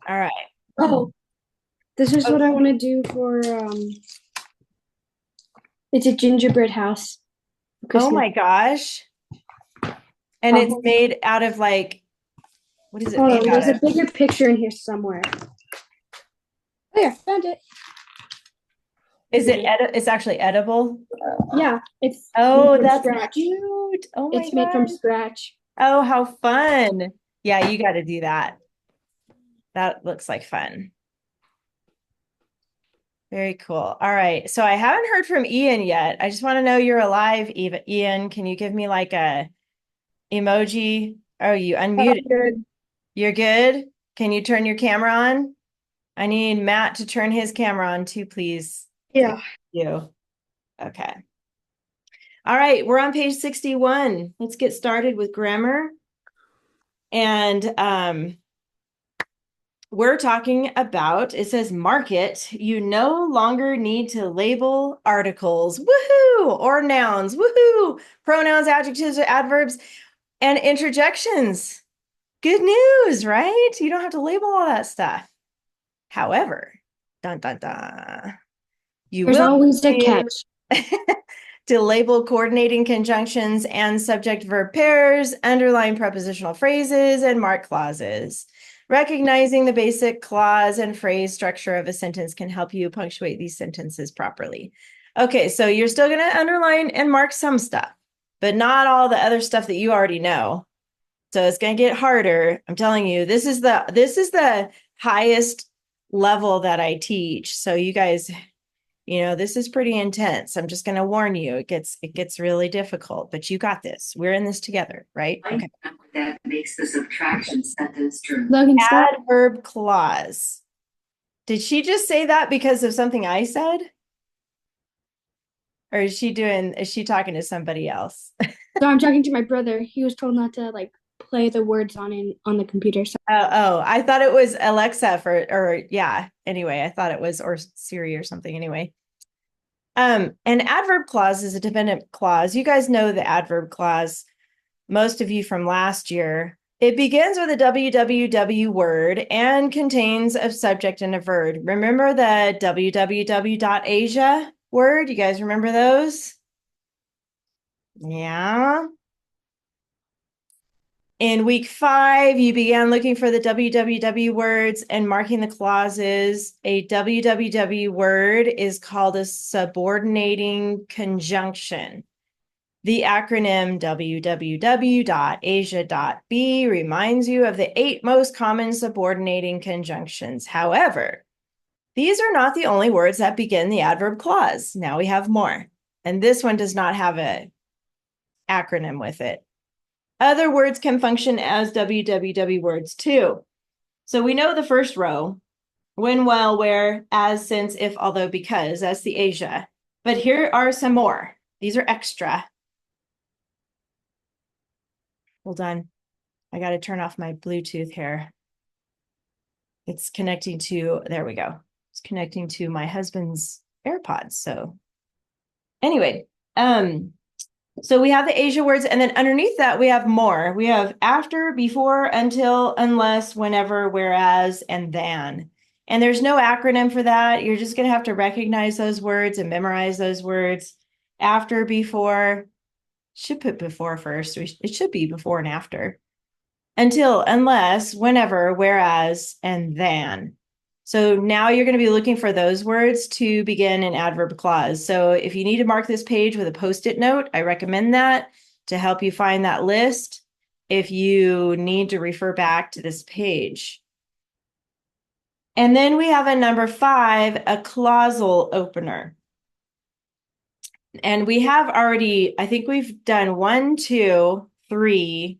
All right. Oh, this is Oh, what I want to do for it's a gingerbread house for oh Christmas. my gosh. And it's Um, made out of like, what is it Hold made on, out there's a of? bigger picture in here somewhere. Oh yeah, found it. Is it it's actually edible? Yeah, it's made Oh, from that's scratch. cute. Oh my It's made from gosh. scratch. Oh, how fun. Yeah, you got to do that. That looks like fun. Very cool. All right. So I haven't heard from Ian yet. I just want to know you're alive, Ian. Can you give me like a emoji? Oh, you unmuted. Good. You're good? Can you turn your camera on? I need Matt to turn his camera on too, please. Thank Yeah. you. Okay. All right, we're on page 61. Let's get started with grammar. And we're talking about, it says market. You no longer need to label articles, woohoo, or nouns, woohoo, pronouns, adjectives, adverbs, and interjections. Good news, right? You don't have to label all that stuff. However, dun dun dun, you There's will always a need catch. to label coordinating conjunctions and subject verb pairs, underline prepositional phrases, and mark clauses. Recognizing the basic clause and phrase structure of a sentence can help you punctuate these sentences properly. Okay, so you're still going to underline and mark some stuff, but not all the other stuff that you already know. So it's going to get harder. I'm telling you, this is the highest level that I teach. So you guys, this is pretty intense. I'm just going to warn you. It gets really difficult, but you got this. We're in this together, right? Okay. That makes the subtraction sentence true. Logan, stop. Adverb clause. Did she just say that because of something I said? Or is she talking to somebody else? So I'm talking to my brother. He was told not to like play the words on the computer. So Oh, I thought it was Alexa or yeah. Anyway, I thought it was or Siri or something anyway. An adverb clause is a dependent clause. You guys know the adverb clause, most of you from last year. It begins with a www word and contains a subject and a verb. Remember the www.asia word? You guys remember those? Yeah. In week 5, you began looking for the www words and marking the clauses. A www word is called a subordinating conjunction. The acronym www.asia.b reminds you of the 8 most common subordinating conjunctions. However, these are not the only words that begin the adverb clause. Now we have more. And this one does not have an acronym with it. Other words can function as www words too. So we know the first row, when, while, where, as, since, if, although, because. That's the Asia. But here are some more. These are extra. Hold on. I got to turn off my Bluetooth here. It's connecting to, there we go. It's connecting to my husband's AirPods. So anyway, so we have the Asia words, and then underneath that, we have more. We have after, before, until, unless, whenever, whereas, and than. And there's no acronym for that. You're just going to have to recognize those words and memorize those words. After, before, should put before first. It should be before and after. Until, unless, whenever, whereas, and than. So now you're going to be looking for those words to begin an adverb clause. So if you need to mark this page with a Post-it note, I recommend that to help you find that list if you need to refer back to this page. And then we have a number 5, a clausal opener. And we have already, I think we've done 1, 2, 3.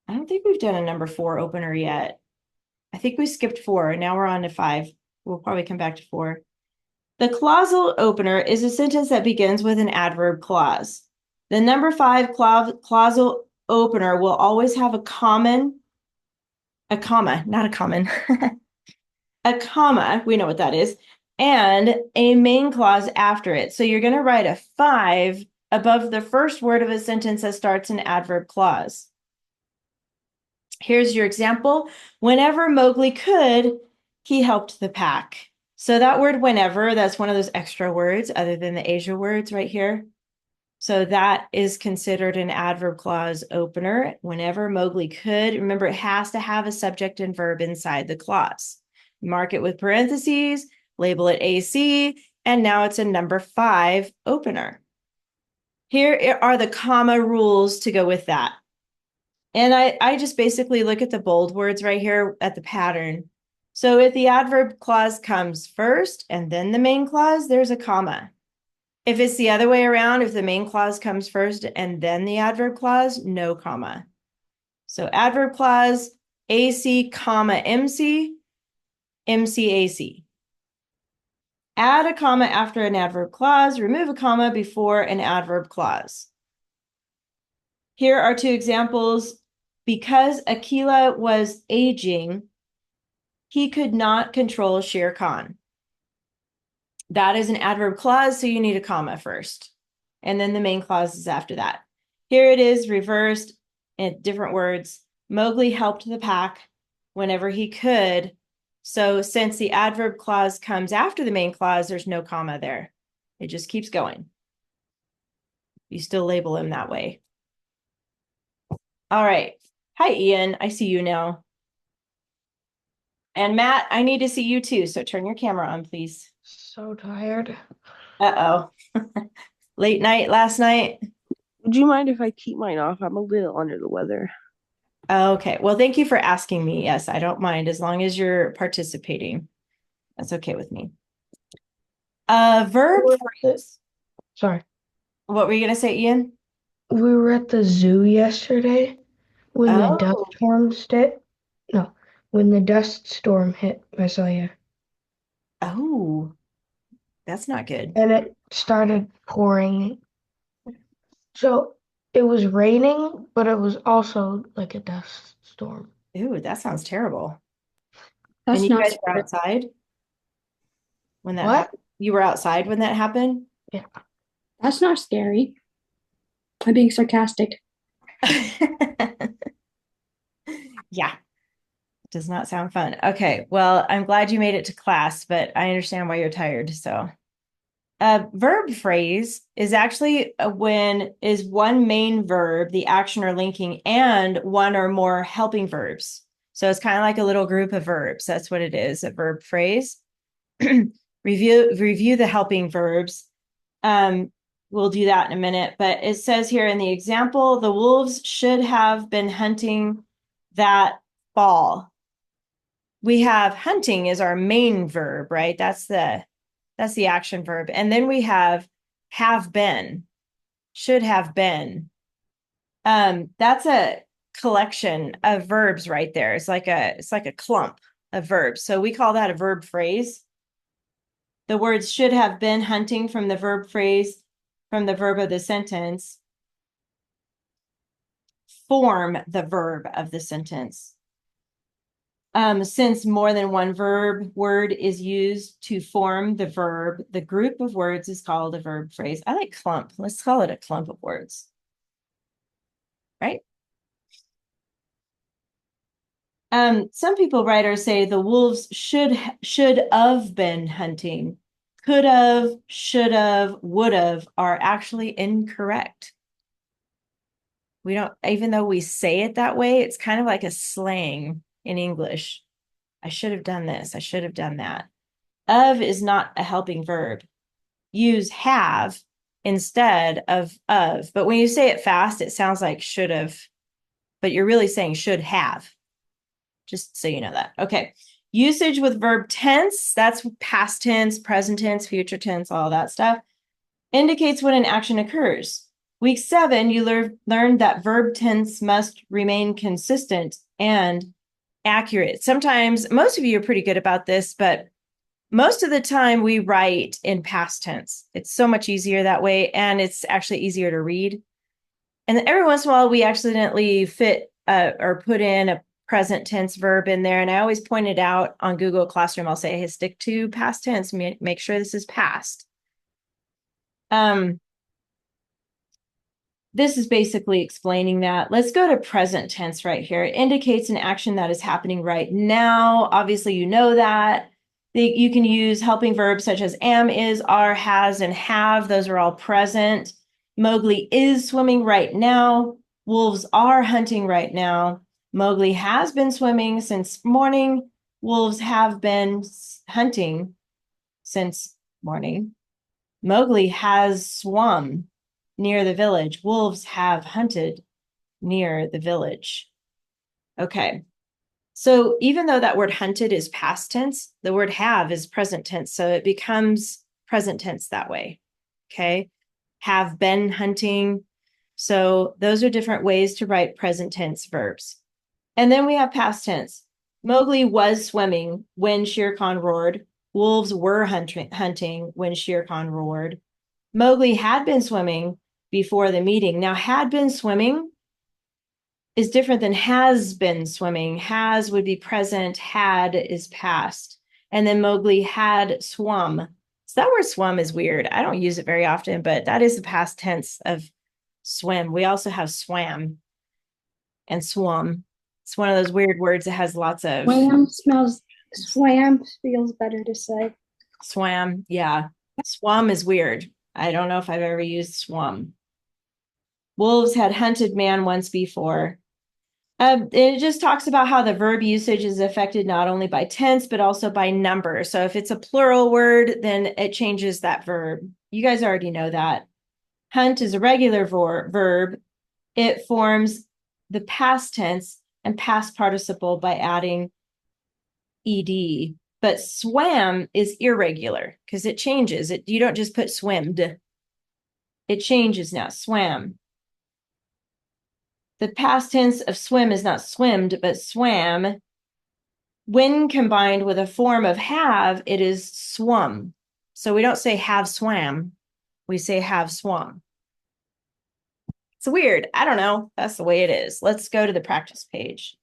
I don't think we've done a number 4 opener yet. I think we skipped 4, and now we're on to 5. We'll probably come back to 4. The clausal opener is a sentence that begins with an adverb clause. The number 5 clausal opener will always have a comma, not a common, a comma, we know what that is, and a main clause after it. So you're going to write a 5 above the first word of a sentence that starts an adverb clause. Here's your example. Whenever Mowgli could, he helped the pack. So that word whenever, that's one of those extra words other than the Asia words right here. So that is considered an adverb clause opener. Whenever Mowgli could, remember it has to have a subject and verb inside the clause. Mark it with parentheses, label it AC, and now it's a number 5 opener. Here are the comma rules to go with that. And I just basically look at the bold words right here at the pattern. So if the adverb clause comes first and then the main clause, there's a comma. If it's the other way around, if the main clause comes first and then the adverb clause, no comma. So adverb clause, AC, comma, MC, MCAC. Add a comma after an adverb clause, remove a comma before an adverb clause. Here are 2 examples. Because Akila was aging, he could not control Shere Khan. That is an adverb clause, so you need a comma first. And then the main clause is after that. Here it is reversed in different words. Mowgli helped the pack whenever he could. So since the adverb clause comes after the main clause, there's no comma there. It just keeps going. You still label him that way. All right. Hi, Ian. I see you now. And Matt, I need to see you too. So turn your camera on, please. So tired. Uh-oh. Late night last night. Would you mind if I keep mine off? I'm a little under the weather. Okay. Well, thank you for asking me. Yes, I don't mind as long as you're participating. That's okay with me. Verb phrase. Sorry. What were you going to say, Ian? We were at the zoo yesterday when the dust Oh, storm hit. No, when the dust storm hit Visalia. oh, that's not good. And it started pouring. So it was raining, but it was also like a dust storm. Ooh, that sounds terrible. And That's you not guys were scary. outside when that What? happened? You were outside when that happened? Yeah. That's not scary. I'm being sarcastic. Yeah, does not sound fun. Okay, well, I'm glad you made it to class, but I understand why you're tired. So, a verb phrase is actually when is one main verb, the action or linking, and one or more helping verbs. So it's kind of like a little group of verbs. That's what it is, a verb phrase. Review the helping verbs. We'll do that in a minute, but it says here in the example, the wolves should have been hunting that fall. We have hunting is our main verb, right? That's the action verb. And then we have been, should have been. That's a collection of verbs right there. It's like a clump of verbs. So we call that a verb phrase. The words should have been hunting from the verb phrase, from the verb of the sentence, form the verb of the sentence. Since more than one word is used to form the verb, the group of words is called a verb phrase. I like clump. Let's call it a clump of words. Right? Some people, writers say the wolves should have been hunting. Could have, should have, would have are actually incorrect. We don't, even though we say it that way, it's kind of like a slang in English. I should have done this. I should have done that. Of is not a helping verb. Use have instead of. But when you say it fast, it sounds like should have, but you're really saying should have. Just so you know that. Okay. Usage with verb tense, that's past tense, present tense, future tense, all that stuff, indicates when an action occurs. Week 7, you learned that verb tense must remain consistent and accurate. Sometimes, most of you are pretty good about this, but most of the time we write in past tense. It's so much easier that way, and it's actually easier to read. And every once in a while, we accidentally fit or put in a present tense verb in there. And I always point it out on Google Classroom. I'll say, hey, stick to past tense, make sure this is past. this is basically explaining that. Let's go to present tense right here. It indicates an action that is happening right now. Obviously, you know that. You can use helping verbs such as am, is, are, has, and have. Those are all present. Mowgli is swimming right now. Wolves are hunting right now. Mowgli has been swimming since morning. Wolves have been hunting since morning. Mowgli has swum near the village. Wolves have hunted near the village. Okay. So even though that word hunted is past tense, the word have is present tense. So it becomes present tense that way. Okay. Have been hunting. So those are different ways to write present tense verbs. And then we have past tense. Mowgli was swimming when Shere Khan roared. Wolves were hunting when Shere Khan roared. Mowgli had been swimming before the meeting. Now, had been swimming is different than has been swimming. Has would be present, had is past. And then Mowgli had swum. So that word swum is weird. I don't use it very often, but that is the past tense of swim. We also have swam and swum. It's one of those weird words that has lots of Swam feels better to say. swam. Yeah. Swum is weird. I don't know if I've ever used swum. Wolves had hunted man once before. It just talks about how the verb usage is affected not only by tense, but also by number. So if it's a plural word, then it changes that verb. You guys already know that. Hunt is a regular verb. It forms the past tense and past participle by adding ed. But swam is irregular because it changes. You don't just put swimmed. It changes now. Swam. The past tense of swim is not swimmed, but swam. When combined with a form of have, it is swum. So we don't say have swam. We say have swum. It's weird. I don't know. That's the way it is. Let's go to the practice page.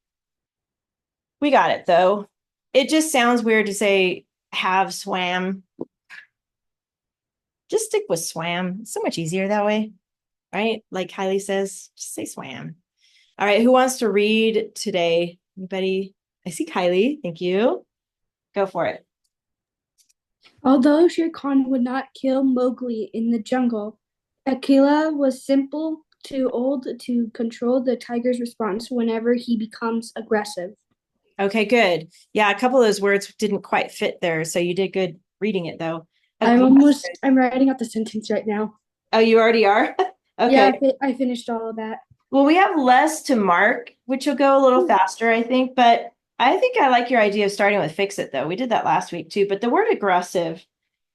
We got it, though. It just sounds weird to say have swam. Just stick with swam. It's so much easier that way, right? Like Kylie says, just say swam. All right, who wants to read today? Anybody? I see Kylie. Thank you. Go for it. Although Shere Khan would not kill Mowgli in the jungle, Akela was simple too old to control the tiger's response whenever he becomes aggressive. Okay, good. Yeah, a couple of those words didn't quite fit there, so you did good reading it, though. I'm writing out the sentence right now. Oh, you already are? Okay. Yeah, I finished all of that. Well, we have less to mark, which will go a little faster, I think. But I think I like your idea of starting with fix it, though. We did that last week, too. But the word aggressive,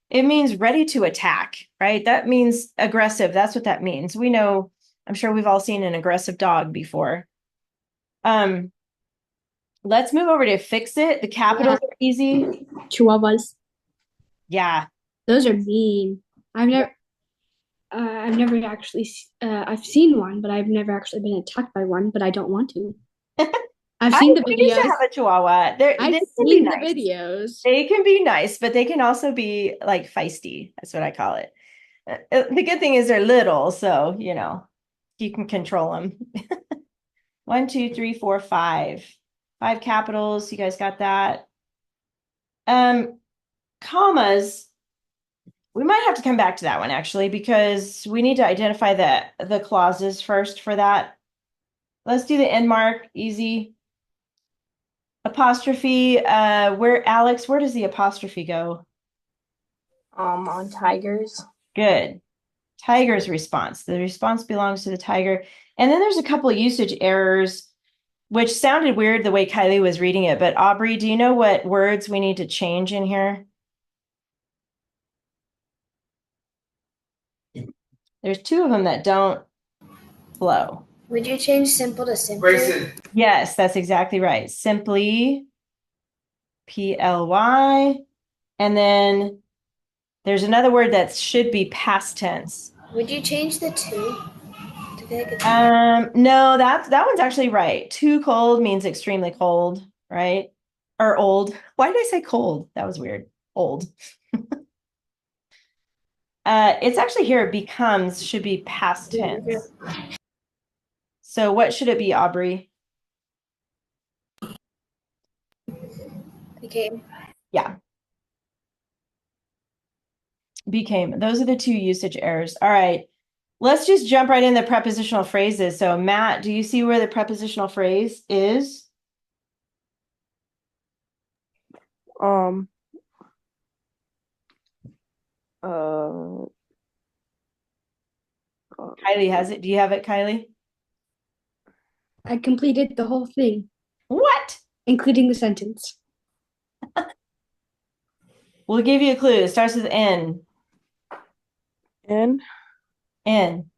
it means ready to attack, right? That means aggressive. That's what that means. We know, I'm sure we've all seen an aggressive dog before. Let's move over to fix it. The capitals are easy. Chihuahuas. Yeah. Those are mean. I've never actually, I've seen one, but I've never actually been attacked by one, but I don't want to. I've seen the We used to videos. have a Chihuahua. They I've can be seen the nice. videos. They can be nice, but they can also be like feisty. That's what I call it. The good thing is they're little, so you can control them. 1, 2, 3, 4, 5. 5 capitals. You guys got that? Commas. We might have to come back to that one actually, because we need to identify the clauses first for that. Let's do the end mark. Easy. Apostrophe. Alex, where does the apostrophe go? On tigers. Good. Tiger's response. The response belongs to the tiger. And then there's a couple of usage errors, which sounded weird the way Kylie was reading it. But Aubrey, do you know what words we need to change in here? There's 2 of them that don't flow. Would you change simple to simple? Grayson. Yes, that's exactly right. Simply, PLY. And then there's another word that should be past tense. Would you change the two to be like a two? No, that one's actually right. Too cold means extremely cold, right? Or old. Why did I say cold? That was weird. Old. It's actually here, becomes should be past tense. So what should it be, Aubrey? Became. Yeah. Became. Those are the two usage errors. All right. Let's just jump right in the prepositional phrases. So Matt, do you see where the prepositional phrase is? Um. Kylie has it. Do you have it, Kylie? I completed the whole thing, What? including the sentence. We'll give you a clue. It starts with N. In N.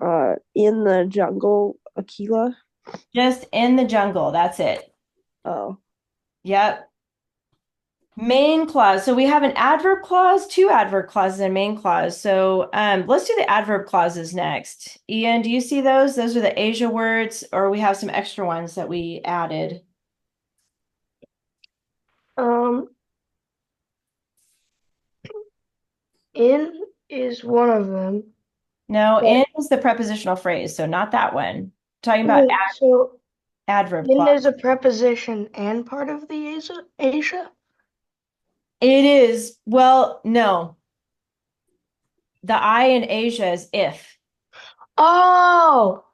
in the jungle, Aquila. Just in the jungle. That's it. Oh. Yep. Main clause. So we have an adverb clause, two adverb clauses, and a main clause. So let's do the adverb clauses next. Ian, do you see those? Those are the Asia words, or we have some extra ones that we added. In is one of them. No, But- in is the prepositional phrase, so not that one. Talking about Wait, so adverb in clause. is a preposition and part of the Asia? It is, well, no. The I in Asia is if. Oh,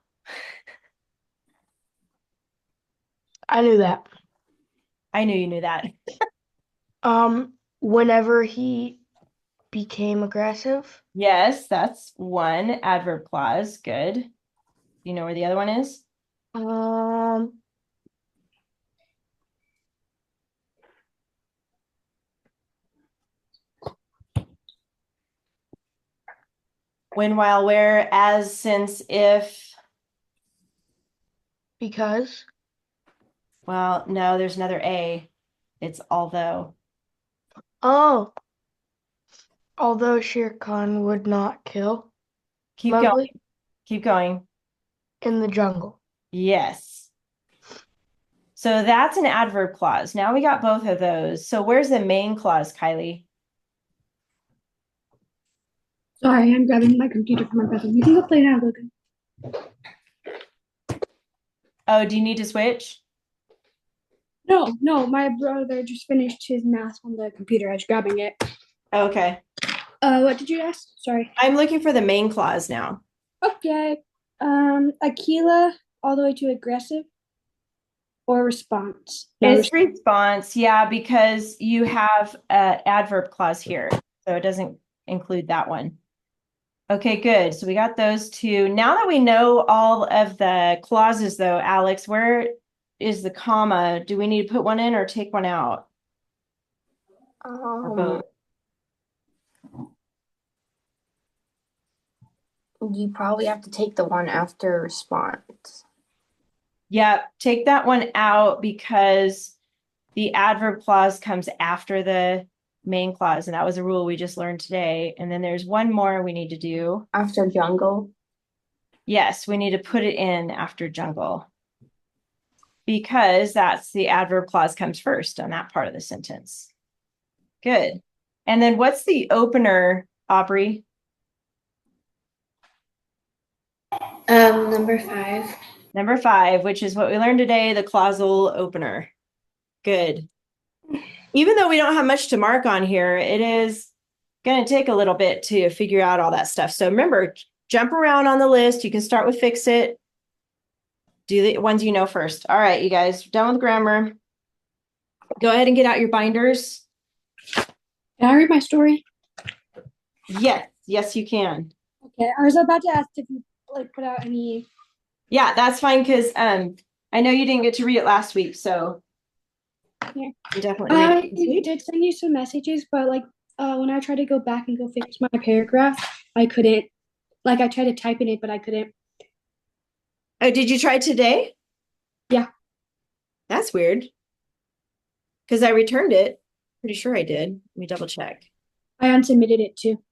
I knew that. I knew you knew that. Whenever he became aggressive. Yes, that's one adverb clause. Good. You know where the other one is? When, while, where, as, since, if. Because. Well, no, there's another A. It's although. Oh. Although Shere Khan would not kill Keep Mowgli going. Keep going. in the jungle. Yes. So that's an adverb clause. Now we got both of those. So where's the main clause, Kylie? Sorry, I'm grabbing my computer from my brother. You can go play now, Logan. Oh, do you need to switch? No, my brother just finished his math on the computer. I was grabbing it. Okay. What did you ask? Sorry. I'm looking for the main clause now. Okay. Aquila all the way to aggressive or response? No, It's response, yeah, because you have an adverb clause here, so it doesn't include that one. Okay, good. So we got those two. Now that we know all of the clauses, though, Alex, where is the comma? Do we need to put one in or take one out? Or both? You probably have to take the one after response. Yeah, take that one out because the adverb clause comes after the main clause, and that was a rule we just learned today. And then there's one more we need to do. After jungle. Yes, we need to put it in after jungle because that's the adverb clause comes first on that part of the sentence. Good. And then what's the opener, Aubrey? Number 5. Number 5, which is what we learned today, the clausal opener. Good. Even though we don't have much to mark on here, it is going to take a little bit to figure out all that stuff. So remember, jump around on the list. You can start with fix it. Do the ones you know first. All right, you guys, done with grammar. Go ahead and get out your binders. Can I read my story? Yes, you can. Okay, I was about to ask if you put out any. Yeah, that's fine because I know you didn't get to read it last week, so Yeah. you definitely read it this I week. did send you some messages, but when I tried to go back and go fix my paragraph, I couldn't. I tried to type in it, but I couldn't. Oh, did you try today? Yeah. That's weird. Because I returned it. Pretty sure I did. Let me double check. I unsubmitted it too.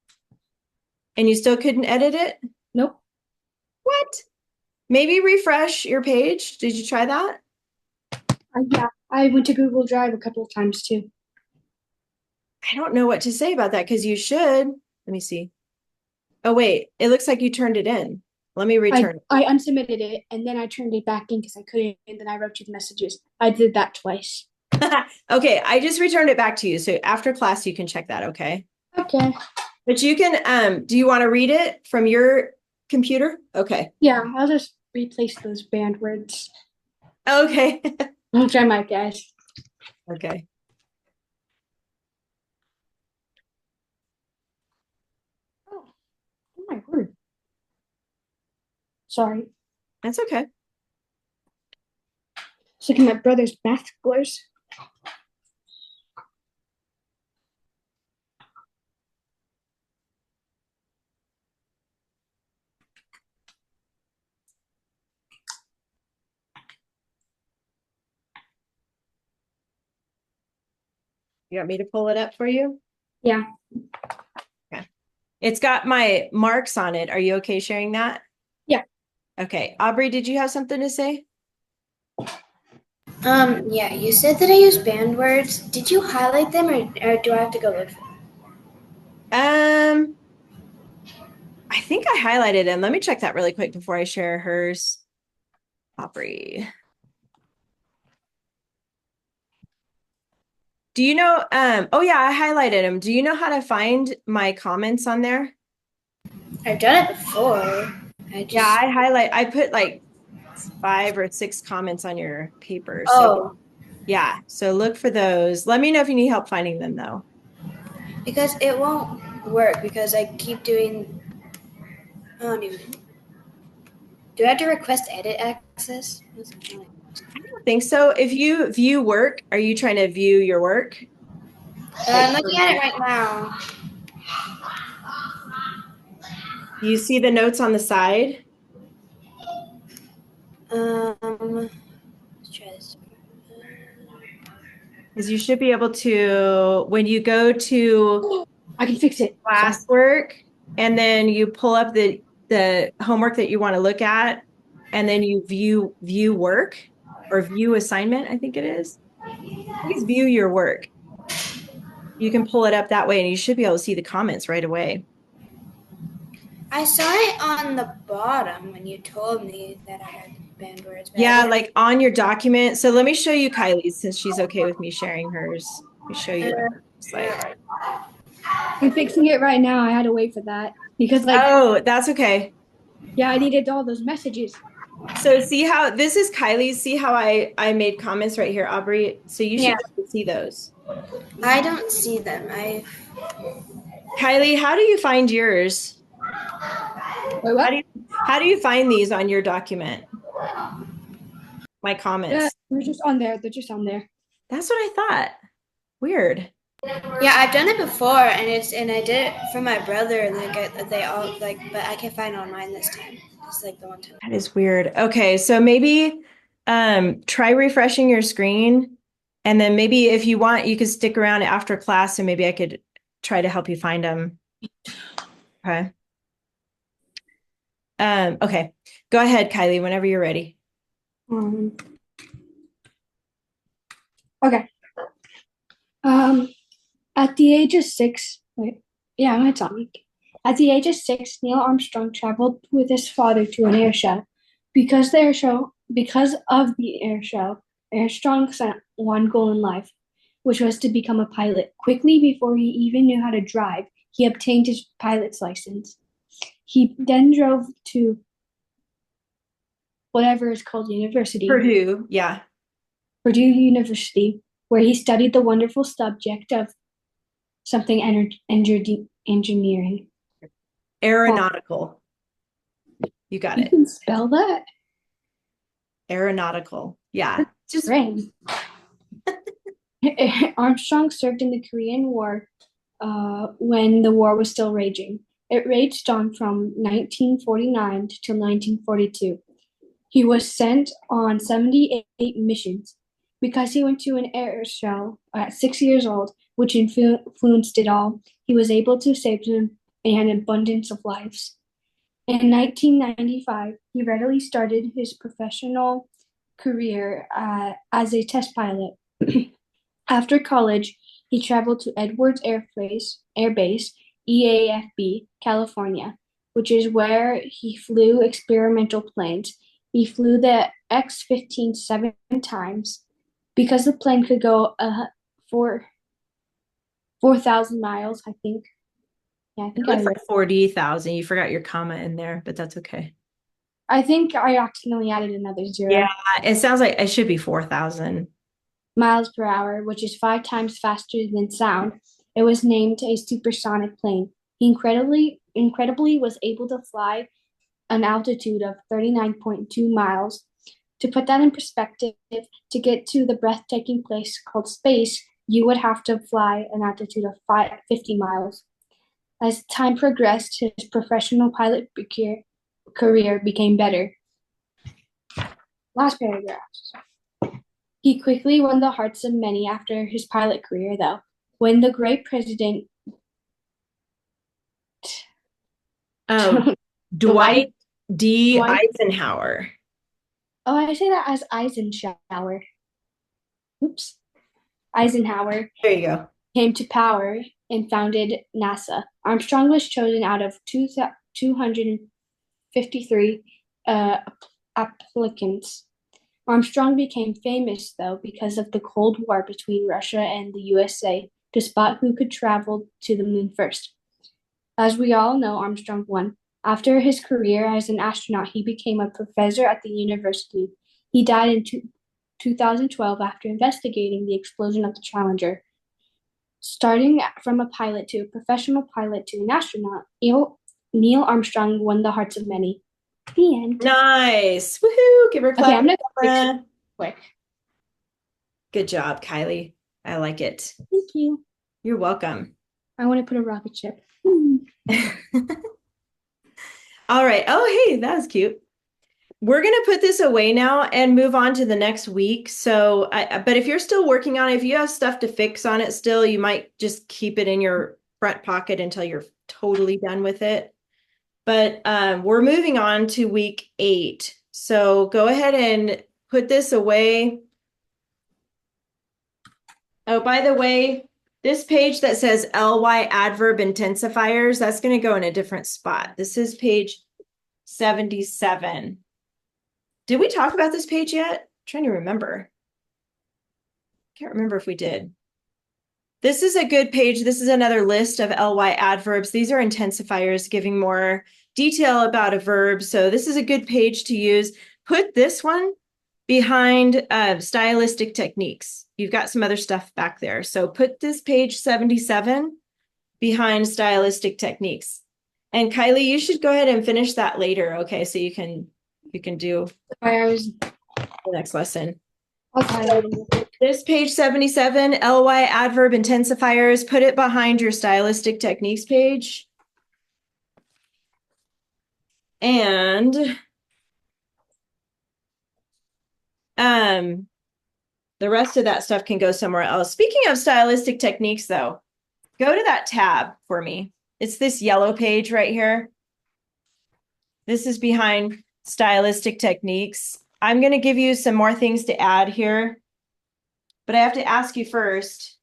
And you still couldn't edit it? Nope. What? Maybe refresh your page. Did you try that? Yeah, I went to Google Drive a couple of times too. I don't know what to say about that because you should. Let me see. Oh, wait, it looks like you turned it in. Let me return. I unsubmitted it and then I turned it back in because I couldn't, and then I wrote you the messages. I did that twice. Okay, I just returned it back to you. So after class, you can check that, okay? Okay. But you can, do you want to read it from your computer? Okay. Yeah, I'll just replace those banned words. Okay. I'll try my best. Okay. Oh my word. Sorry. That's okay. Just look at my brother's math scores. You want me to pull it up for you? Yeah. Okay. It's got my marks on it. Are you okay sharing that? Yeah. Okay. Aubrey, did you have something to say? Yeah, you said that I use banned words. Did you highlight them or do I have to go look for them? I think I highlighted them. Let me check that really quick before I share hers. Aubrey. Do you know, oh yeah, I highlighted them. Do you know how to find my comments on there? I've done it before. I put like 5 or 6 comments on your paper. So yeah, so look for those. Let me know if you need help finding them though. Because it won't work because I keep doing. I don't even. Do I have to request edit access? I don't think so. If you view work, are you trying to view your work? I'm looking at it right now. You see the notes on the side? Let's try this. Because you should be able to, when you go to I can fix it. classwork and then you pull up the homework that you want to look at, and then you view work or view assignment, I think it is. Please view your work. You can pull it up that way and you should be able to see the comments right away. I saw it on the bottom when you told me that I had banned words. Yeah, like on your document. So let me show you Kylie's since she's okay with me sharing hers. Let me show you what it looks like. I'm fixing it right now. I had to wait for that because Oh, that's okay. yeah, I needed all those messages. So see how this is Kylie's. See how I made comments right here, Aubrey. So you should be able to see those. I don't see them. Kylie, how do you find yours? Wait, what? How do you find these on your document? My comments. They're just on there. They're just on there. That's what I thought. Weird. Yeah, I've done it before, and I did it for my brother. They all but I can't find it on mine this time. It's like the one time. That is weird. Okay, so maybe try refreshing your screen, and then maybe if you want, you could stick around after class, and maybe I could try to help you find them. Okay. Okay. Go ahead, Kylie, whenever you're ready. Okay. At the age of 6, it's on me. At the age of 6, Neil Armstrong traveled with his father to an air show. Because of the air show, Armstrong set one goal in life, which was to become a pilot. Quickly, before he even knew how to drive, he obtained his pilot's license. He then drove to whatever is called university. Purdue, yeah. Purdue University, where he studied the wonderful subject of something engineering. Aeronautical. You got You it. can spell that? Aeronautical. Yeah. Just Rain. Armstrong served in the Korean War when the war was still raging. It raged on from 1949 till 1942. He was sent on 78 missions. Because he went to an air show at 6 years old, which influenced it all, he was able to save an abundance of lives. In 1995, he readily started his professional career as a test pilot. After college, he traveled to Edwards Air Base Y2LB California, which is where he flew experimental planes. He flew the X-15 7 times because the plane could go 4,000 miles, I think. Yeah, I It think I looks read. like 40,000. You forgot your comma in there, but that's okay. I think I accidentally added another zero. Yeah, it sounds like it should be 4,000. Miles per hour, which is 5 times faster than sound. It was named a supersonic plane. He incredibly was able to fly an altitude of 39.2 miles. To put that in perspective, to get to the breathtaking place called space, you would have to fly an altitude of 50 miles. As time progressed, his professional pilot career became better. Last paragraph. He quickly won the hearts of many after his pilot career, though. When the great president Oh, Dwight D. Dwight, Eisenhower. oh, I say that as Eisenhower. Oops. Eisenhower There you go. came to power and founded NASA. Armstrong was chosen out of 253 applicants. Armstrong became famous, though, because of the Cold War between Russia and the USA to spot who could travel to the moon first. As we all know, Armstrong won. After his career as an astronaut, he became a professor at the university. He died in 2012 after investigating the explosion of the Challenger. Starting from a pilot to a professional pilot to an astronaut, Neil Armstrong won the hearts of many. The end. Nice. Woohoo. Give her a clap. Okay, I'm gonna fix Laura. it quick. Good job, Kylie. I like it. Thank you. You're welcome. I want to put a rocket ship. All right. Oh, hey, that was cute. We're going to put this away now and move on to the next week. So, but if you're still working on it, if you have stuff to fix on it still, you might just keep it in your front pocket until you're totally done with it. But we're moving on to week 8. So go ahead and put this away. Oh, by the way, this page that says ly adverb intensifiers, that's going to go in a different spot. This is page 77. Did we talk about this page yet? I'm trying to remember. Can't remember if we did. This is a good page. This is another list of ly adverbs. These are intensifiers giving more detail about a verb. So this is a good page to use. Put this one behind stylistic techniques. You've got some other stuff back there. So put this page 77 behind stylistic techniques. And Kylie, you should go ahead and finish that later. Okay, so you can do I was the next lesson. okay. This page 77, ly adverb intensifiers, put it behind your stylistic techniques page. And the rest of that stuff can go somewhere else. Speaking of stylistic techniques, though, go to that tab for me. It's this yellow page right here. This is behind stylistic techniques. I'm going to give you some more things to add here, but I have to ask you first.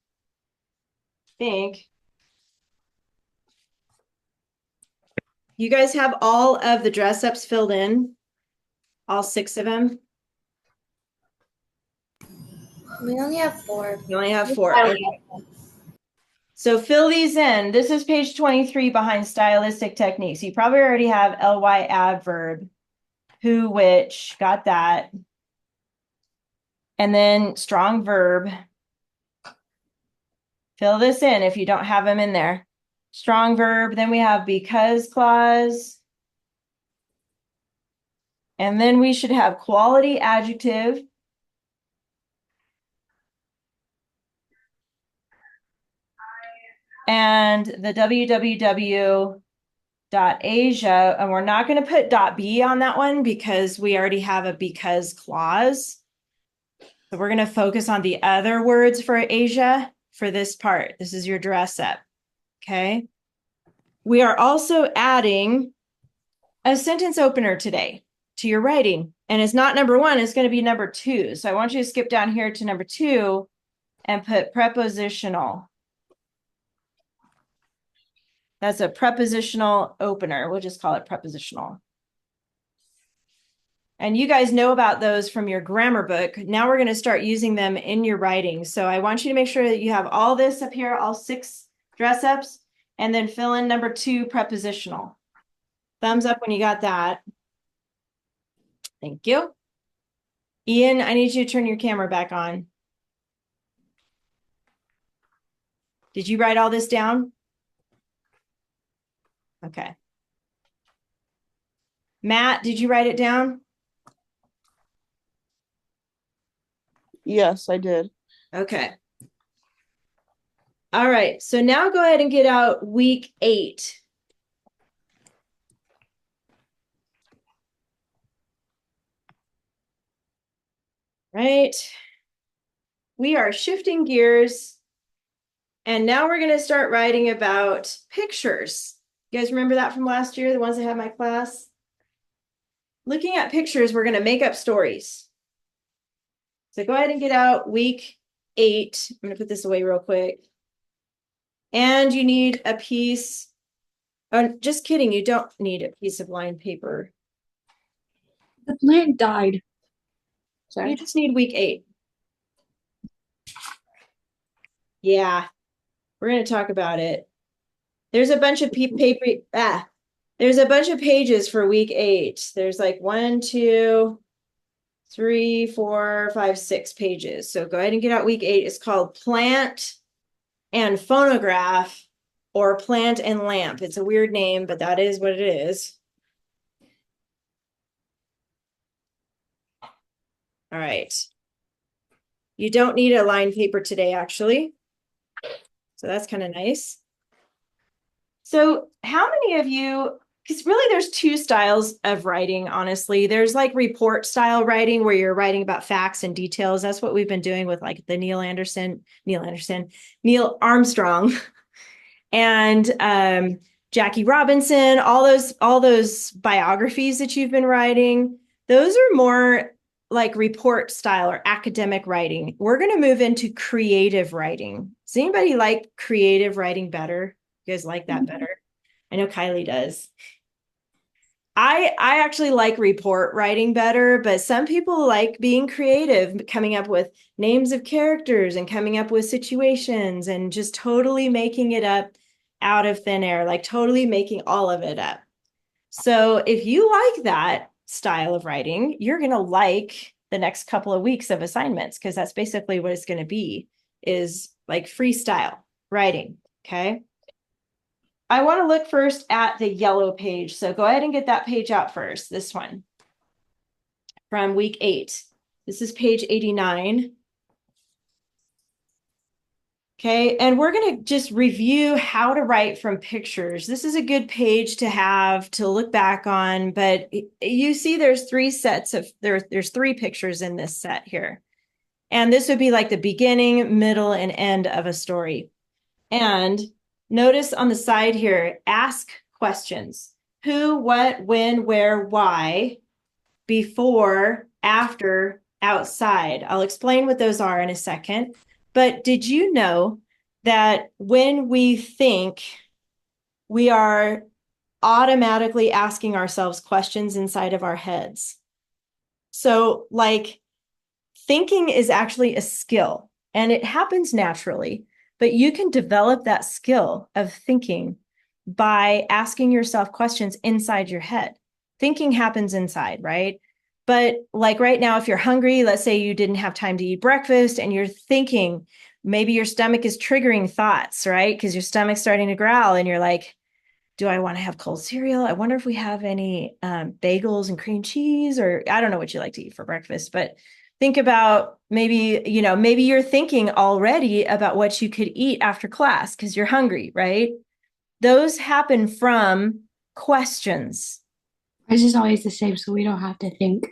I think you guys have all of the dress ups filled in, all 6 of them. We only have 4. You only have 4. Okay. So fill these in. This is page 23 behind stylistic techniques. You probably already have ly adverb, who, which, got that. And then strong verb. Fill this in if you don't have them in there. Strong verb. Then we have because clause. And then we should have quality adjective. And the www.asia, and we're not going to put .b on that one because we already have a because clause. So we're going to focus on the other words for Asia for this part. This is your dress up. Okay. We are also adding a sentence opener today to your writing. And it's not number 1, it's going to be number 2. So I want you to skip down here to number 2 and put prepositional. That's a prepositional opener. We'll just call it prepositional. And you guys know about those from your grammar book. Now we're going to start using them in your writing. So I want you to make sure that you have all this up here, all 6 dress ups, and then fill in number 2, prepositional. Thumbs up when you got that. Thank you. Ian, I need you to turn your camera back on. Did you write all this down? Okay. Matt, did you write it down? Yes, I did. Okay. All right. So now go ahead and get out week 8. Right. We are shifting gears. And now we're going to start writing about pictures. You guys remember that from last year, the ones that had my class? Looking at pictures, we're going to make up stories. So go ahead and get out week 8. I'm going to put this away real quick. And you need a piece. Oh, just kidding. You don't need a piece of lined paper. The plant died. Sorry. You just need week 8. Yeah, we're going to talk about it. There's a bunch of paper. There's a bunch of pages for week 8. There's like 1, 2, 3, 4, 5, 6 pages. So go ahead and get out week 8. It's called Plant and Phonograph, or Plant and Lamp. It's a weird name, but that is what it is. All right. You don't need a lined paper today, actually. So that's kind of nice. So how many of you, because really there's 2 styles of writing, honestly. There's like report style writing where you're writing about facts and details. That's what we've been doing with like the Neil Armstrong and Jackie Robinson, all those biographies that you've been writing. Those are more like report style or academic writing. We're going to move into creative writing. Does anybody like creative writing better? You guys like that better? I know Kylie does. I actually like report writing better, but some people like being creative, coming up with names of characters and coming up with situations and just totally making it up out of thin air, like totally making all of it up. So if you like that style of writing, you're going to like the next couple of weeks of assignments, because that's basically what it's going to be, is like freestyle writing. Okay. I want to look first at the yellow page. So go ahead and get that page out first. This one from week 8. This is page 89. Okay, and we're going to just review how to write from pictures. This is a good page to have to look back on, but you see there's 3 sets of, there's 3 pictures in this set here. And this would be like the beginning, middle, and end of a story. And notice on the side here, ask questions. Who, what, when, where, why, before, after, outside. I'll explain what those are in a second. But did you know that when we think, we are automatically asking ourselves questions inside of our heads? So like thinking is actually a skill, and it happens naturally, but you can develop that skill of thinking by asking yourself questions inside your head. Thinking happens inside, right? But like right now, if you're hungry, let's say you didn't have time to eat breakfast and you're thinking, maybe your stomach is triggering thoughts, right? Because your stomach's starting to growl and you're like, do I want to have cold cereal? I wonder if we have any bagels and cream cheese, or I don't know what you like to eat for breakfast, but think about maybe you're thinking already about what you could eat after class because you're hungry, right? Those happen from questions. Ours is always the same, so we don't have to think.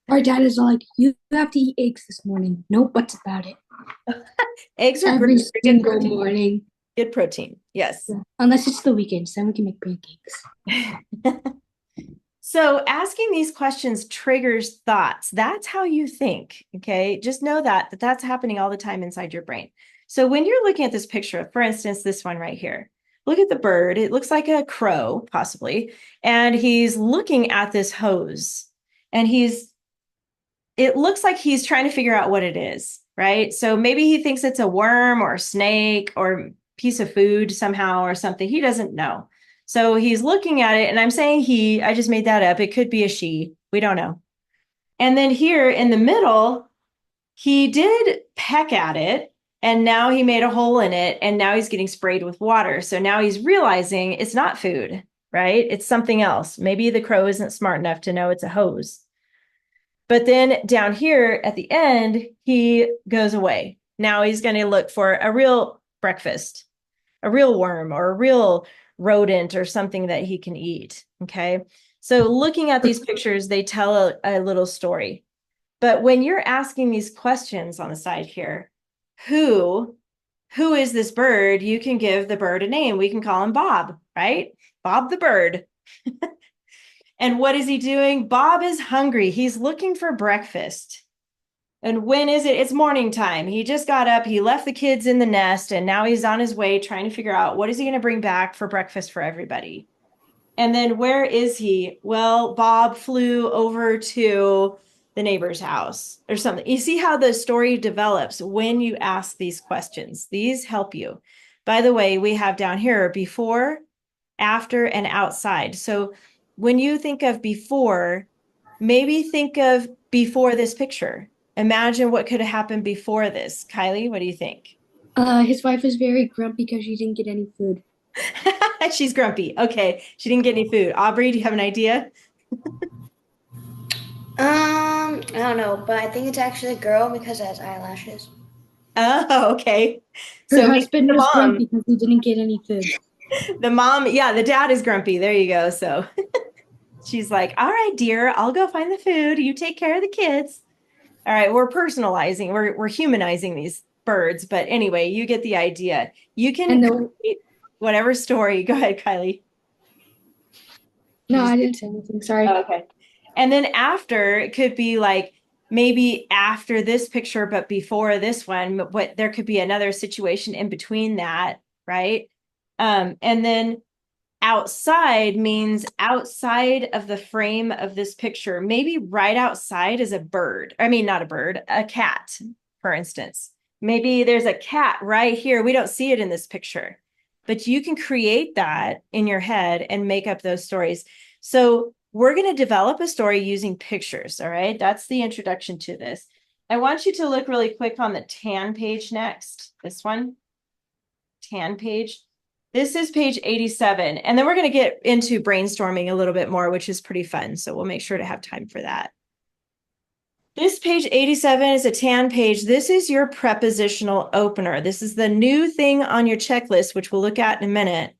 Our dad is all like, you have to eat eggs this morning. No buts about it. Eggs are Every great. single morning. Good protein, yes. Yeah. Unless it's the weekends, then we can make pancakes. So asking these questions triggers thoughts. That's how you think, okay? Just know that that's happening all the time inside your brain. So when you're looking at this picture, for instance, this one right here, look at the bird. It looks like a crow, possibly. And he's looking at this hose. And it looks like he's trying to figure out what it is, right? So maybe he thinks it's a worm or a snake or piece of food somehow or something. He doesn't know. So he's looking at it, and I'm saying I just made that up. It could be a she. We don't know. And then here in the middle, he did peck at it, and now he made a hole in it, and now he's getting sprayed with water. So now he's realizing it's not food, right? It's something else. Maybe the crow isn't smart enough to know it's a hose. But then down here at the end, he goes away. Now he's going to look for a real breakfast, a real worm or a real rodent or something that he can eat. Okay. So looking at these pictures, they tell a little story. But when you're asking these questions on the side here, who is this bird? You can give the bird a name. We can call him Bob, right? Bob the bird. And what is he doing? Bob is hungry. He's looking for breakfast. And when is it? It's morning time. He just got up. He left the kids in the nest, and now he's on his way trying to figure out what is he going to bring back for breakfast for everybody. And then where is he? Well, Bob flew over to the neighbor's house or something. You see how the story develops when you ask these questions. These help you. By the way, we have down here before, after, and outside. So when you think of before, maybe think of before this picture. Imagine what could have happened before this. Kylie, what do you think? His wife is very grumpy because she didn't get any food. She's grumpy. Okay. She didn't get any food. Aubrey, do you have an idea? I don't know, but I think it's actually a girl because it has eyelashes. Oh, okay. Her So husband the was mom, grumpy because he didn't get any food. the mom, yeah, the dad is grumpy. There you go. So she's like, all right, dear, I'll go find the food. You take care of the kids. All right, we're personalizing, we're humanizing these birds. But anyway, you get the idea. You can create whatever story. Go ahead, Kylie. No, I didn't say anything. Sorry. Oh, okay. And then after, it could be like maybe after this picture, but before this one, but there could be another situation in between that, right? And then outside means outside of the frame of this picture, maybe right outside is a bird. I mean, not a bird, a cat, for instance. Maybe there's a cat right here. We don't see it in this picture, but you can create that in your head and make up those stories. So we're going to develop a story using pictures. All right. That's the introduction to this. I want you to look really quick on the tan page next. This one, tan page. This is page 87. And then we're going to get into brainstorming a little bit more, which is pretty fun. So we'll make sure to have time for that. This page 87 is a tan page. This is your prepositional opener. This is the new thing on your checklist, which we'll look at in a minute.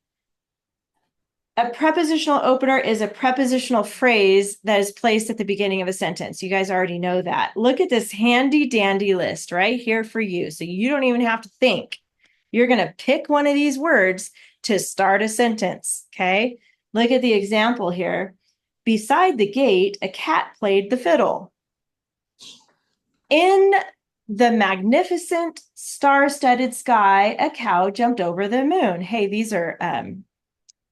A prepositional opener is a prepositional phrase that is placed at the beginning of a sentence. You guys already know that. Look at this handy dandy list right here for you. So you don't even have to think. You're going to pick one of these words to start a sentence, okay? Look at the example here. Beside the gate, a cat played the fiddle. In the magnificent star-studded sky, a cow jumped over the moon. Hey, these are,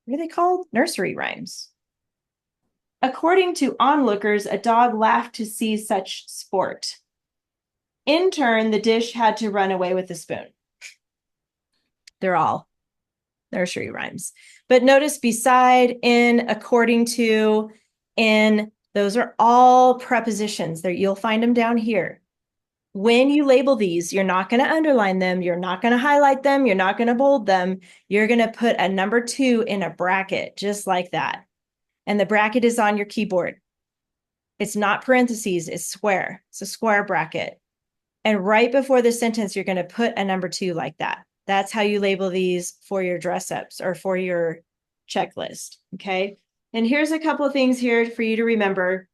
what are they called? Nursery rhymes. According to onlookers, a dog laughed to see such sport. In turn, the dish had to run away with the spoon. They're all nursery rhymes. But notice beside, in, according to, in, those are all prepositions. There, you'll find them down here. When you label these, you're not going to underline them. You're not going to highlight them. You're not going to bold them. You're going to put a number 2 in a bracket, just like that. And the bracket is on your keyboard. It's not parentheses, it's square. It's a square bracket. And right before the sentence, you're going to put a number 2 like that. That's how you label these for your dress ups or for your checklist. Okay. And here's a couple of things here for you to remember.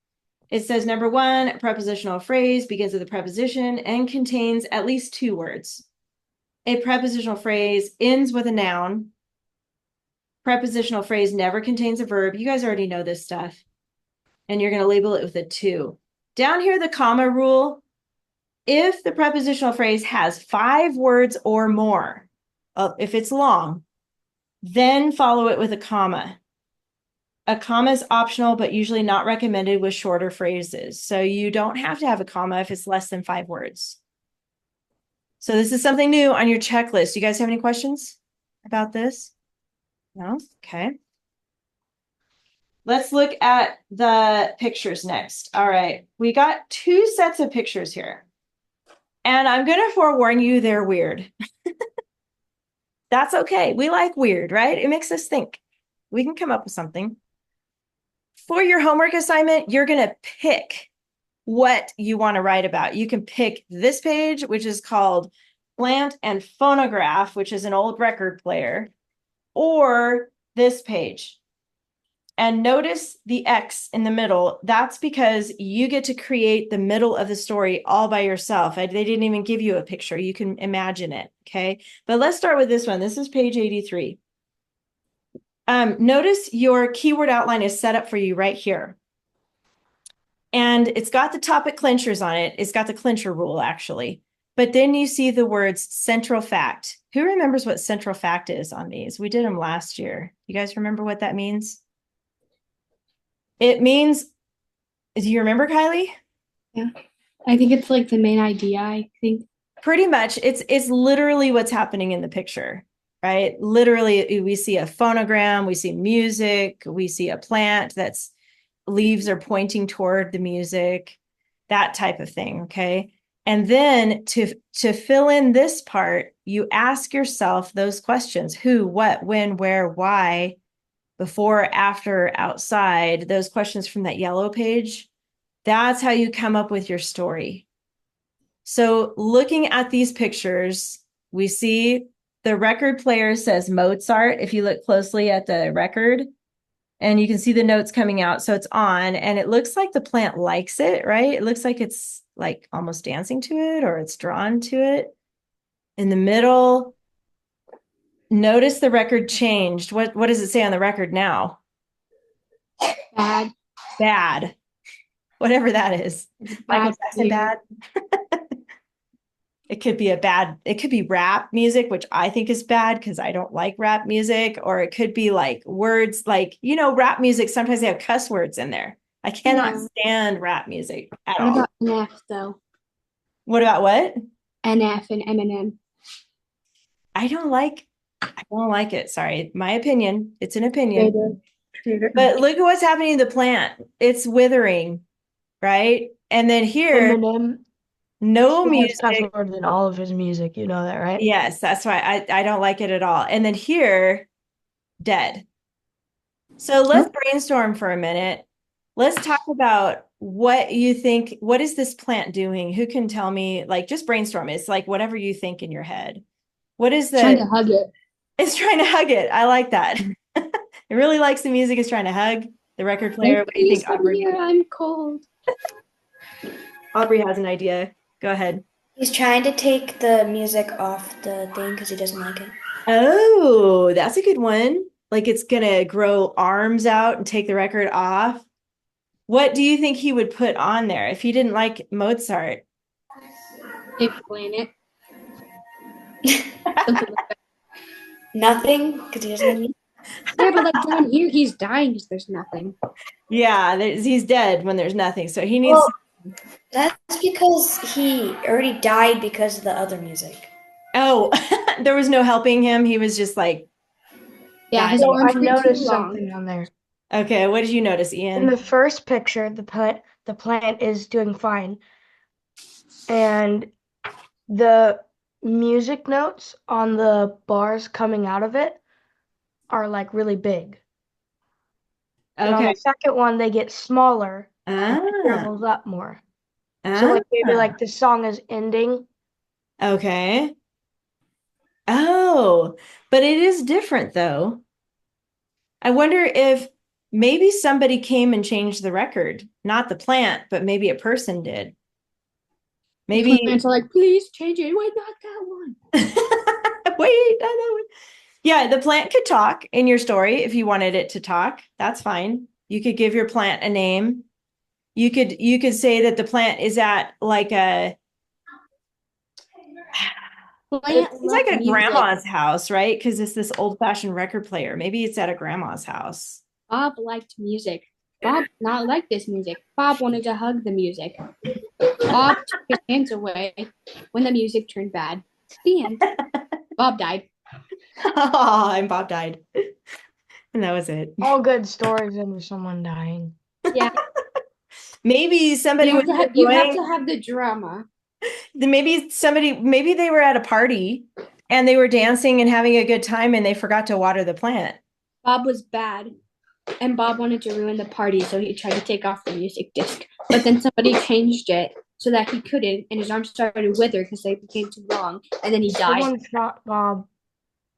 It says number 1, a prepositional phrase begins with a preposition and contains at least 2 words. A prepositional phrase ends with a noun. Prepositional phrase never contains a verb. You guys already know this stuff. And you're going to label it with a 2. Down here, the comma rule. If the prepositional phrase has 5 words or more, if it's long, Then follow it with a comma. A comma is optional, but usually not recommended with shorter phrases. So you don't have to have a comma if it's less than 5 words. So this is something new on your checklist. You guys have any questions about this? No? Okay. Let's look at the pictures next. All right. We got 2 sets of pictures here. And I'm going to forewarn you, they're weird. That's okay. We like weird, right? It makes us think. We can come up with something. For your homework assignment, you're going to pick what you want to write about. You can pick this page, which is called Plant and Phonograph, which is an old record player, or this page. And notice the X in the middle. That's because you get to create the middle of the story all by yourself. They didn't even give you a picture. You can imagine it, okay? But let's start with this one. This is page 83. Notice your keyword outline is set up for you right here. And it's got the topic clinchers on it. It's got the clincher rule, actually. But then you see the words central fact. Who remembers what central fact is on these? We did them last year. You guys remember what that means? It means, do you remember, Kylie? Yeah. I think it's like the main idea, I think. Pretty much. It's literally what's happening in the picture, right? Literally, we see a phonogram, we see music, we see a plant that's leaves are pointing toward the music, that type of thing, okay? And then to fill in this part, you ask yourself those questions: who, what, when, where, why, before, after, outside, those questions from that yellow page. That's how you come up with your story. So looking at these pictures, we see the record player says Mozart. If you look closely at the record, and you can see the notes coming out. So it's on, and it looks like the plant likes it, right? It looks like it's like almost dancing to it, or it's drawn to it. In the middle, notice the record changed. What does it say on the record now? Bad. Bad. Whatever that is. Michael Jackson bad. It could be rap music, which I think is bad because I don't like rap music. Or it could be like words like, rap music, sometimes they have cuss words in there. I cannot stand rap music at all. What about NF though? What about what? NF and Eminem. I don't like it. Sorry. My opinion. It's an opinion. But look at what's happening to the plant. It's withering, right? And then here, Eminem, no he music. has cuss words in all of his music. You know that, right? Yes, that's why I don't like it at all. And then here, dead. So let's brainstorm for a minute. Let's talk about what you think. What is this plant doing? Who can tell me? Like, just brainstorm. It's like whatever you think in your head. What is Trying to hug it. It's trying to hug it. I like that. It really likes the music. It's trying to hug the record player. What do you think, Aubrey? Here, I'm cold. Aubrey has an idea. Go ahead. He's trying to take the music off the thing because he doesn't like it. Oh, that's a good one. Like it's gonna grow arms out and take the record off. What do you think he would put on there if he didn't like Mozart? A planet. Nothing because he doesn't like it. Yeah, but like down here, he's dying because there's nothing. Yeah, he's dead when there's nothing. So he needs. Well, that's because he already died because of the other music. Oh, there was no helping him. He was just like. Yeah, So I noticed something on there. Okay, what did you notice, Ian? In the first picture, the plant is doing fine, and the music notes on the bars coming out of it are like really big. And on the second one, they get smaller and it travels up more. So like maybe like the song is ending. Okay. Oh, but it is different though. I wonder if maybe somebody came and changed the record, not the plant, but maybe a person did. Maybe plants are like, please change it. Wait, not that one. Wait, not that one. Yeah, the plant could talk in your story if you wanted it to talk. That's fine. You could give your plant a name. You could say that the plant is at like a plant It's like loved a music. grandma's house, right? Because it's this old-fashioned record player. Maybe it's at a grandma's house. Bob liked music. Bob did not like this music. Bob wanted to hug the music. Bob took his hands away when the music turned bad. The end. Bob died. And Bob died. And that was it. All good stories end with someone dying. Yeah. Maybe somebody was You have enjoying, to have the drama. maybe they were at a party and they were dancing and having a good time and they forgot to water the plant. Bob was bad, and Bob wanted to ruin the party, so he tried to take off the music disc. But then somebody changed it so that he couldn't, and his arms started to wither because they became too long, and then he died. Someone shot Bob.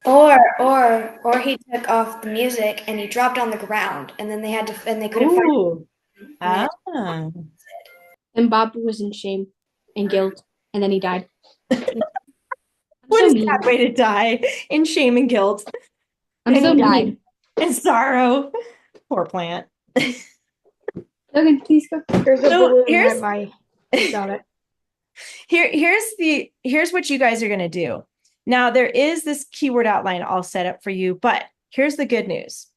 Or he took off the music and he dropped on the ground, and then they couldn't find Ooh. Ah. And Bob was in shame and guilt, and then he died. What so a mean. sad way to die, in shame and guilt I'm And so he mean. died. and sorrow. Poor plant. Logan, please go. There's a So balloon here's- right by. Got it. Here's what you guys are going to do. Now there is this keyword outline all set up for you, but here's the good news.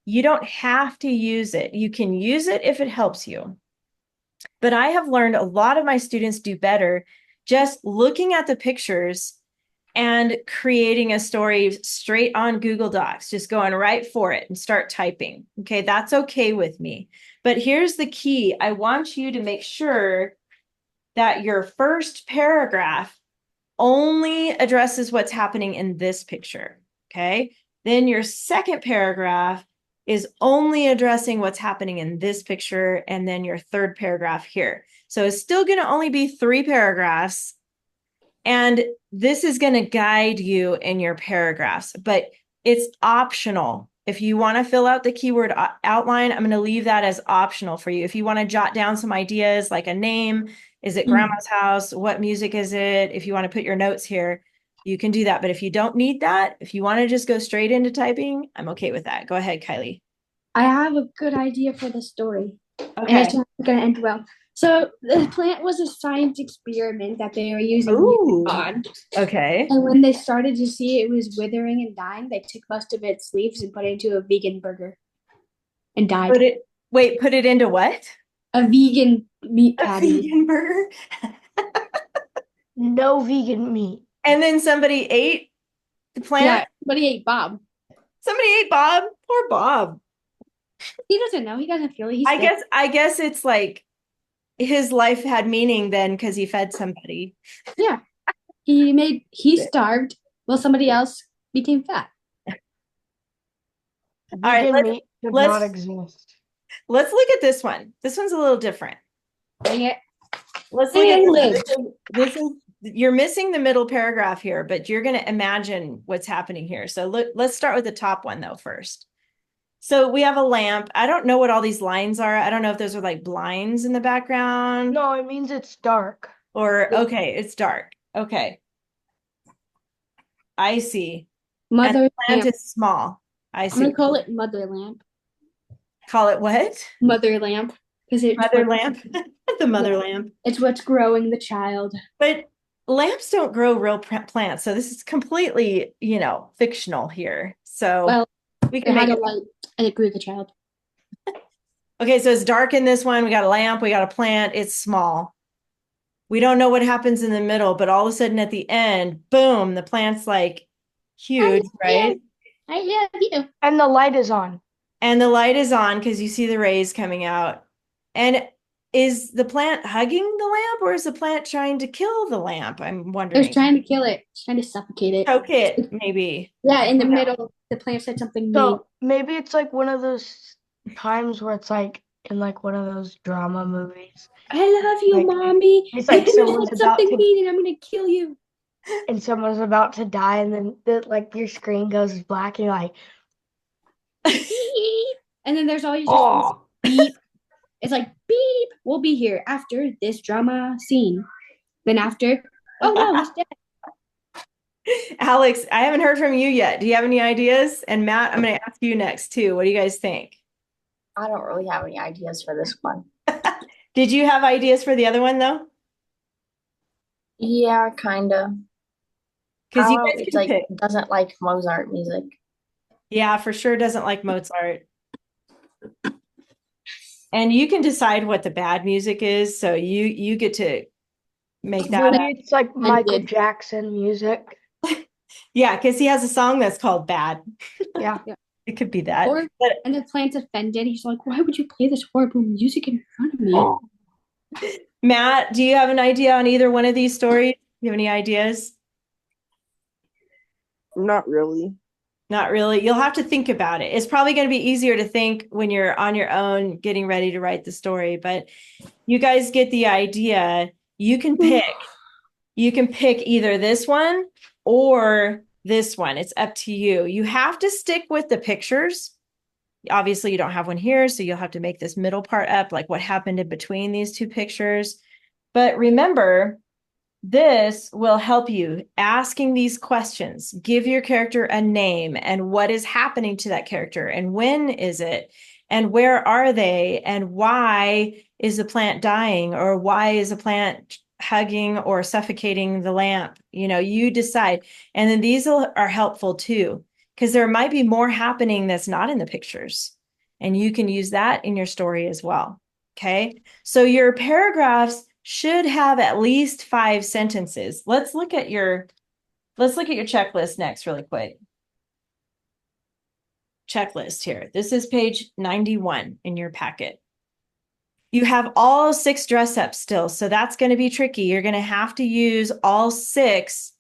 You don't have to use it. You can use it if it helps you. But I have learned a lot of my students do better just looking at the pictures and creating a story straight on Google Docs, just going right for it and start typing. Okay, that's okay with me. But here's the key. I want you to make sure that your first paragraph only addresses what's happening in this picture, okay? Then your second paragraph is only addressing what's happening in this picture, and then your third paragraph here. So it's still going to only be 3 paragraphs, and this is going to guide you in your paragraphs, but it's optional. If you want to fill out the keyword outline, I'm going to leave that as optional for you. If you want to jot down some ideas like a name, is it grandma's house? What music is it? If you want to put your notes here, you can do that. But if you don't need that, if you want to just go straight into typing, I'm okay with that. Go ahead, Kylie. I have a good idea for the story. And Okay. it's not going to end well. So the plant was a science experiment that they were using Ooh. on. Okay. And when they started to see it was withering and dying, they took most of its leaves and put it into a vegan burger and died. Put it into what? A vegan meat A patty. vegan burger? No vegan meat. And then somebody ate the plant? Yeah, but he ate Bob. Somebody ate Bob? Poor Bob. He doesn't know. He doesn't feel it. He's I guess it's like his life had meaning then because he fed somebody. Yeah. He starved while somebody else became fat. right, Vegan meat did let's- not exist. Let's look at this one. This one's a little different. Dang it. Let's look at Hey, this is you're missing the middle paragraph here, but you're going to imagine what's happening here. So let's start with the top one though first. So we have a lamp. I don't know what all these lines are. I don't know if those are like blinds in the background No, it means it's dark. or okay, it's dark. Okay. I see. And Mother the plant lamp. is small. I I'm see. gonna call it mother lamp. Call it what? Mother lamp. Because it's Mother lamp. The mother lamp. It's what's growing the child. But lamps don't grow real plants. So this is completely, fictional here. So Well, we it can make had it. a light and it grew the child. Okay, so it's dark in this one. We got a lamp, we got a plant. It's small. We don't know what happens in the middle, but all of a sudden at the end, boom, the plant's like huge, right? I love you. And the light is on. And the light is on because you see the rays coming out. And is the plant hugging the lamp or is the plant trying to kill the lamp? I'm It wondering. was trying to kill it. It's trying to suffocate it. Choke it, maybe. Yeah, in the middle, the plant said something mean. So maybe it's like one of those times where it's like in like one of those drama movies. I love you, Like, mommy. it's like You're gonna someone's say about something to- mean and I'm gonna kill you. And someone's about to die, and then like your screen goes black, and you're like, And then there's always just oh. beep. It's like beep. We'll be here after this drama scene. Then after, oh no, he's dead. Alex, I haven't heard from you yet. Do you have any ideas? And Matt, I'm going to ask you next too. What do you guys think? I don't really have any ideas for this one. Did you have ideas for the other one though? Yeah, kind of. Because you Aloe guys is can like pick. doesn't like Mozart music. Yeah, for sure doesn't like Mozart. And you can decide what the bad music is. So you get to make that up. Maybe it's like Michael did. Jackson music. Yeah, because he has a song that's called Bad. Yeah. It could be that. Or But and the plant's offended. He's like, "Why would you play this horrible music in front of me?" Matt, do you have an idea on either one of these stories? You have any ideas? Not really. Not really. You'll have to think about it. It's probably going to be easier to think when you're on your own getting ready to write the story, but you guys get the idea. You can pick. You can pick either this one or this one. It's up to you. You have to stick with the pictures. Obviously, you don't have one here, so you'll have to make this middle part up, like what happened in between these two pictures. But remember, this will help you asking these questions. Give your character a name and what is happening to that character and when is it and where are they and why is the plant dying or why is a plant hugging or suffocating the lamp. You decide. And then these are helpful too, because there might be more happening that's not in the pictures. And you can use that in your story as well. Okay. So your paragraphs should have at least 5 sentences. Let's look at your checklist next really quick. Checklist here. This is page 91 in your packet. You have all 6 dress ups still, so that's going to be tricky. You're going to have to use all 6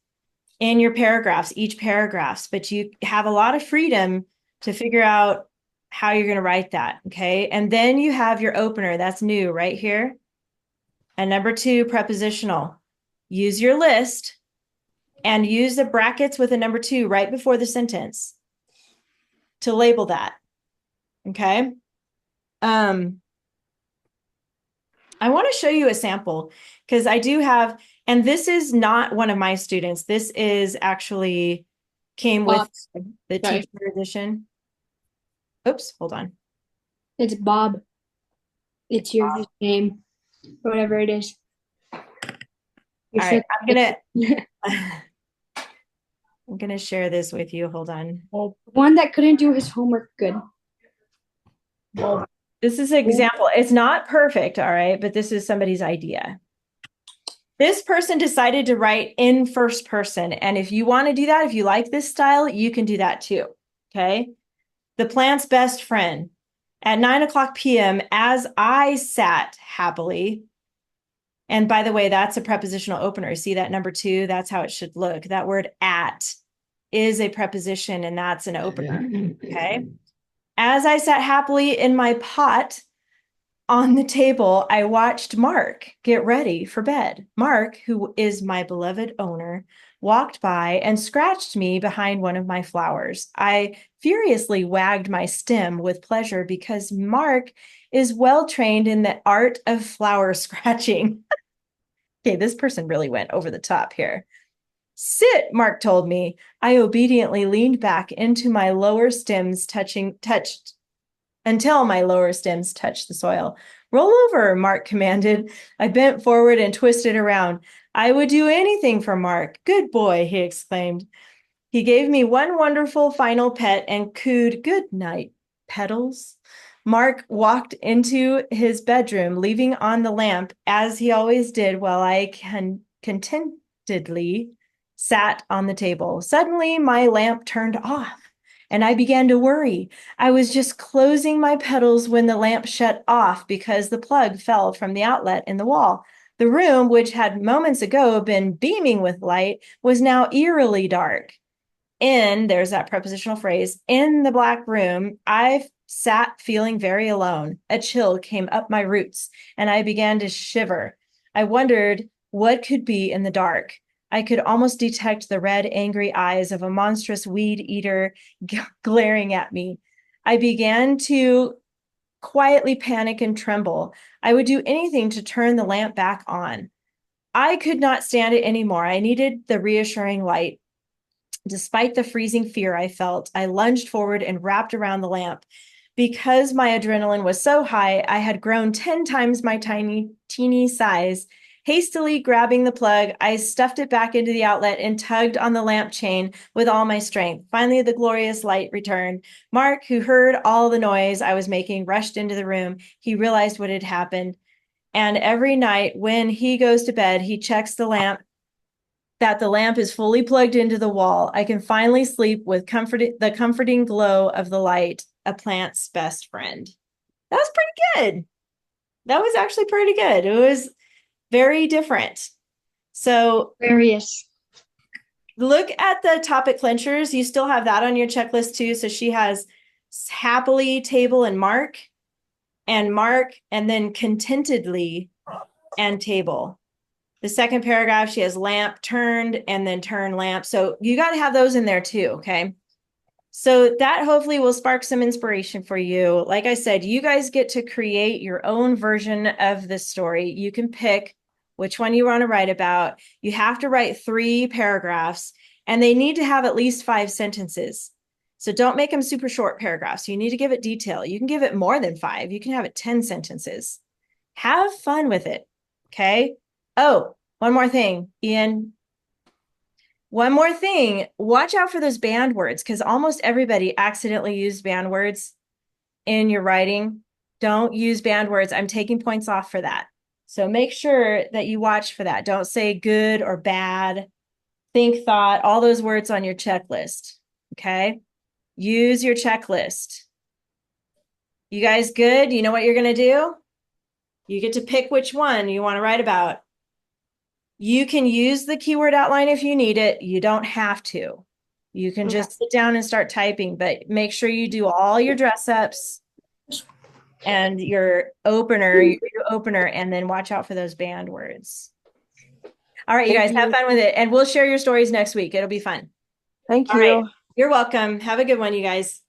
in your paragraphs, each paragraphs, but you have a lot of freedom to figure out how you're going to write that, okay? And then you have your opener. That's new right here. And number 2, prepositional. Use your list and use the brackets with a number 2 right before the sentence to label that. Okay. I want to show you a sample because I do have, and this is not one of my students. This is actually came with the Sorry. teacher edition. Oops, hold on. It's Bob. It's your name, whatever it is. All right, I'm gonna share this with you. Hold on. One that couldn't do his homework good. This is an example. It's not perfect, all right, but this is somebody's idea. This person decided to write in first person. And if you want to do that, if you like this style, you can do that too. Okay. The plant's best friend. At 9:00 p.m., as I sat happily, and by the way, that's a prepositional opener. See that number 2? That's how it should look. That word at is a preposition, and that's an opener. Okay. As I sat happily in my pot on the table, I watched Mark get ready for bed. Mark, who is my beloved owner, walked by and scratched me behind one of my flowers. I furiously wagged my stem with pleasure because Mark is well trained in the art of flower scratching. Okay, this person really went over the top here. Sit, Mark told me. I obediently leaned back into my lower stems touched until my lower stems touched the soil. Roll over, Mark commanded. I bent forward and twisted around. I would do anything for Mark. Good boy, he exclaimed. He gave me one wonderful final pet and cooed, good night, petals. Mark walked into his bedroom, leaving on the lamp, as he always did, while I contentedly sat on the table. Suddenly, my lamp turned off, and I began to worry. I was just closing my petals when the lamp shut off because the plug fell from the outlet in the wall. The room, which had moments ago been beaming with light, was now eerily dark. There's that prepositional phrase, in the black room, I sat feeling very alone. A chill came up my roots, and I began to shiver. I wondered what could be in the dark. I could almost detect the red, angry eyes of a monstrous weed eater glaring at me. I began to quietly panic and tremble. I would do anything to turn the lamp back on. I could not stand it anymore. I needed the reassuring light. Despite the freezing fear I felt, I lunged forward and wrapped around the lamp. Because my adrenaline was so high, I had grown 10 times my teeny size Hastily grabbing the plug, I stuffed it back into the outlet and tugged on the lamp chain with all my strength. Finally, the glorious light returned. Mark, who heard all the noise I was making, rushed into the room. He realized what had happened. And every night when he goes to bed, he checks the lamp, that the lamp is fully plugged into the wall. I can finally sleep with the comforting glow of the light, a plant's best friend. That was pretty good. That was actually pretty good. It was very different. So Various. look at the topic clinchers. You still have that on your checklist too. So she has happily, table, and mark, and then contentedly and table. The second paragraph, she has lamp turned and then turn lamp. So you got to have those in there too, okay? So that hopefully will spark some inspiration for you. Like I said, you guys get to create your own version of this story. You can pick which one you want to write about. You have to write 3 paragraphs, and they need to have at least 5 sentences. So don't make them super short paragraphs. You need to give it detail. You can give it more than 5. You can have it 10 sentences. Have fun with it, okay? Oh, one more thing, Ian. One more thing, watch out for those banned words, because almost everybody accidentally used banned words in your writing. Don't use banned words. I'm taking points off for that. So make sure that you watch for that. Don't say good or bad, think, thought, all those words on your checklist, okay? Use your checklist. You guys good? You know what you're going to do? You get to pick which one you want to write about. You can use the keyword outline if you need it. You don't have to. You can just sit down and start typing, but make sure you do all your dress ups and your opener, and then watch out for those banned words. All right, you guys, have fun with it. And we'll share your stories next week. It'll be fun. Thank All you. right. You're welcome. Have a good one, you guys.